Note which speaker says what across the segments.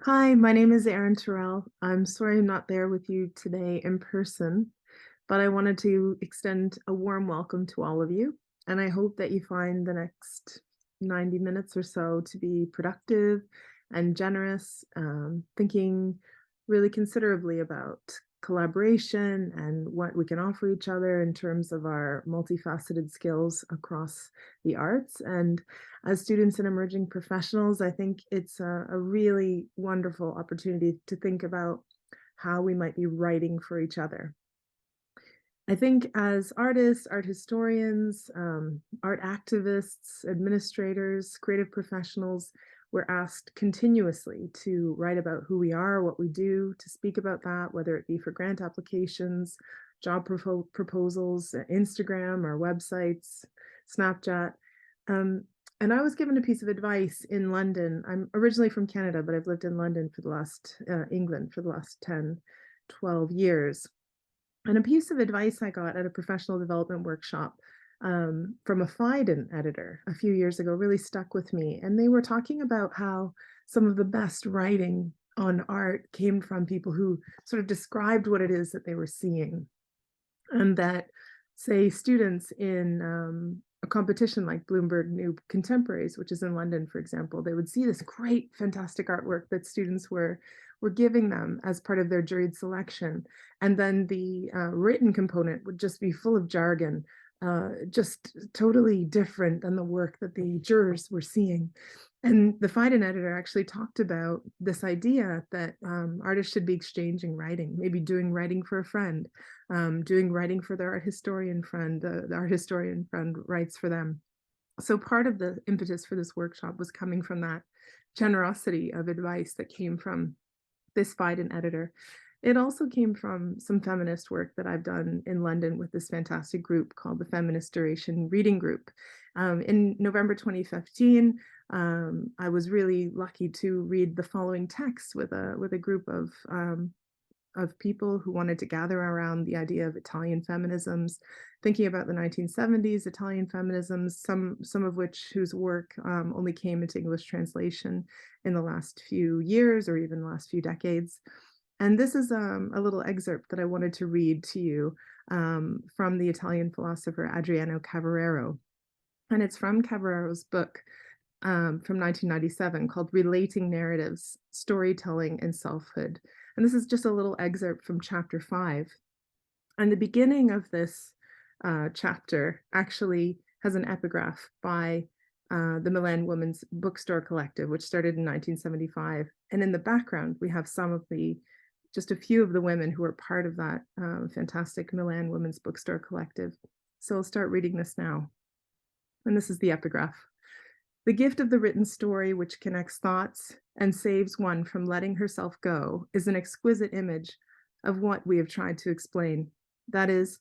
Speaker 1: Hi, my name is Erin Terrell. I'm sorry I'm not there with you today in person, but I wanted to extend a warm welcome to all of you. And I hope that you find the next 90 minutes or so to be productive and generous, thinking really considerably about collaboration and what we can offer each other in terms of our multifaceted skills across the arts. And as students and emerging professionals, I think it's a really wonderful opportunity to think about how we might be writing for each other. I think as artists, art historians, art activists, administrators, creative professionals, we're asked continuously to write about who we are, what we do, to speak about that, whether it be for grant applications, job proposals, Instagram, our websites, Snapchat. Um, and I was given a piece of advice in London. I'm originally from Canada, but I've lived in London for the last, England for the last 10, 12 years. And a piece of advice I got at a professional development workshop from a Phaidon editor a few years ago really stuck with me. And they were talking about how some of the best writing on art came from people who sort of described what it is that they were seeing. And that, say, students in a competition like Bloomberg New Contemporaries, which is in London, for example, they would see this great, fantastic artwork that students were giving them as part of their juried selection, and then the written component would just be full of jargon, just totally different than the work that the jurors were seeing. And the Phaidon editor actually talked about this idea that artists should be exchanging writing, maybe doing writing for a friend, doing writing for their art historian friend. The art historian friend writes for them. So part of the impetus for this workshop was coming from that generosity of advice that came from this Phaidon editor. It also came from some feminist work that I've done in London with this fantastic group called the Feminist Duration Reading Group. In November 2015, I was really lucky to read the following text with a group of people who wanted to gather around the idea of Italian feminisms, thinking about the 1970s Italian feminisms, some of which whose work only came into English translation in the last few years or even the last few decades. And this is a little excerpt that I wanted to read to you from the Italian philosopher Adriano Cavarero. And it's from Cavarero's book from 1997 called Relating Narratives, Storytelling and Selfhood. And this is just a little excerpt from chapter 5. And the beginning of this chapter actually has an epigraph by the Milan Women's Bookstore Collective, which started in 1975. And in the background, we have just a few of the women who are part of that fantastic Milan Women's Bookstore Collective. So I'll start reading this now. And this is the epigraph. The gift of the written story, which connects thoughts and saves one from letting herself go, is an exquisite image of what we have tried to explain. That is,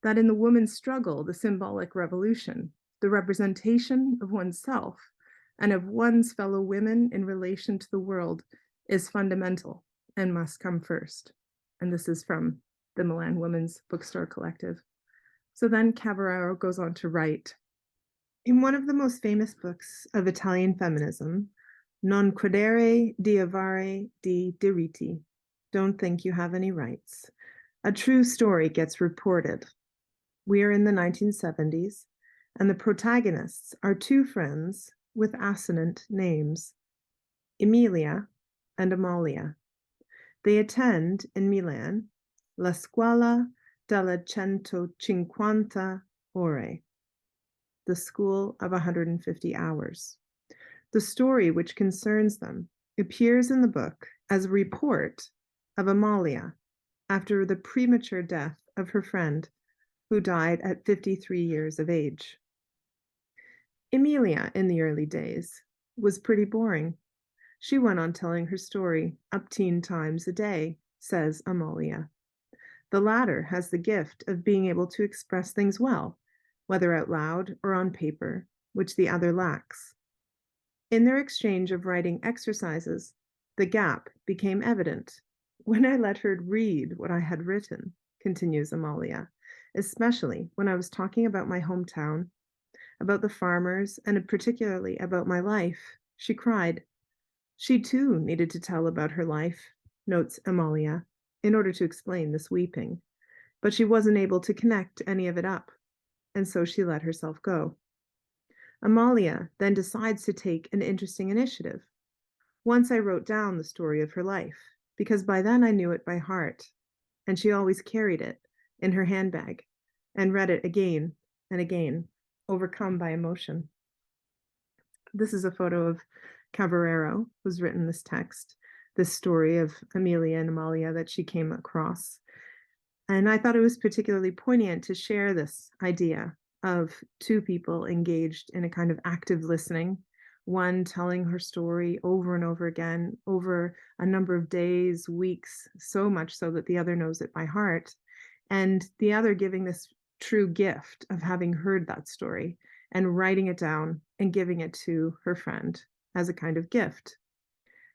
Speaker 1: that in the woman's struggle, the symbolic revolution, the representation of oneself and of one's fellow women in relation to the world is fundamental and must come first. And this is from the Milan Women's Bookstore Collective. So then Cavallaro goes on to write, in one of the most famous books of Italian feminism, Non credere di avere di diritti, Don't Think You Have Any Rights, a true story gets reported. We are in the 1970s, and the protagonists are two friends with assonant names, Emilia and Amalia. They attend in Milan La Scuola della 150 Ore, the School of 150 Hours. The story which concerns them appears in the book as a report of Amalia after the premature death of her friend, who died at 53 years of age. Emilia, in the early days, was pretty boring. She went on telling her story upteen times a day, says Amalia. The latter has the gift of being able to express things well, whether out loud or on paper, which the other lacks. In their exchange of writing exercises, the gap became evident. When I let her read what I had written, continues Amalia, especially when I was talking about my hometown, about the farmers, and particularly about my life, she cried. She too needed to tell about her life, notes Amalia, in order to explain this weeping, but she wasn't able to connect any of it up, and so she let herself go. Amalia then decides to take an interesting initiative. Once I wrote down the story of her life, because by then I knew it by heart, and she always carried it in her handbag and read it again and again, overcome by emotion. This is a photo of Caballero, who's written this text, this story of Amelia and Amalia that she came across. And I thought it was particularly poignant to share this idea of two people engaged in a kind of active listening, one telling her story over and over again over a number of days, weeks, so much so that the other knows it by heart, and the other giving this true gift of having heard that story and writing it down and giving it to her friend as a kind of gift.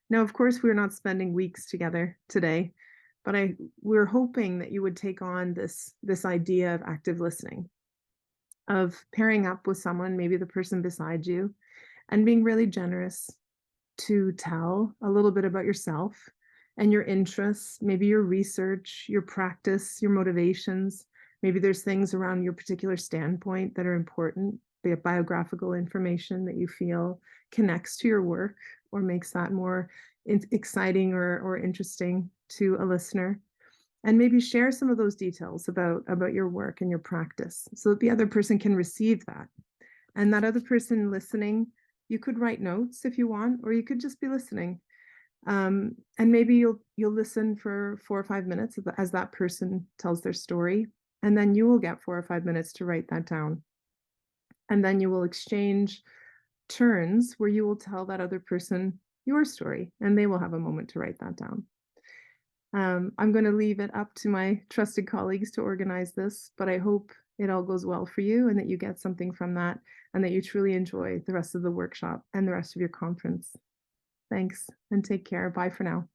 Speaker 1: Now, of course, we're not spending weeks together today, but we're hoping that you would take on this idea of active listening, of pairing up with someone, maybe the person beside you, and being really generous to tell a little bit about yourself and your interests, maybe your research, your practice, your motivations. Maybe there's things around your particular standpoint that are important, be it biographical information that you feel connects to your work or makes that more exciting or interesting to a listener. And maybe share some of those details about your work and your practice so that the other person can receive that. And that other person listening, you could write notes if you want, or you could just be listening. And maybe you'll listen for 4 or 5 minutes as that person tells their story, and then you will get 4 or 5 minutes to write that down. And then you will exchange turns where you will tell that other person your story, and they will have a moment to write that down. I'm going to leave it up to my trusted colleagues to organize this, but I hope it all goes well for you and that you get something from that and that you truly enjoy the rest of the workshop and the rest of your conference. Thanks and take care. Bye for now.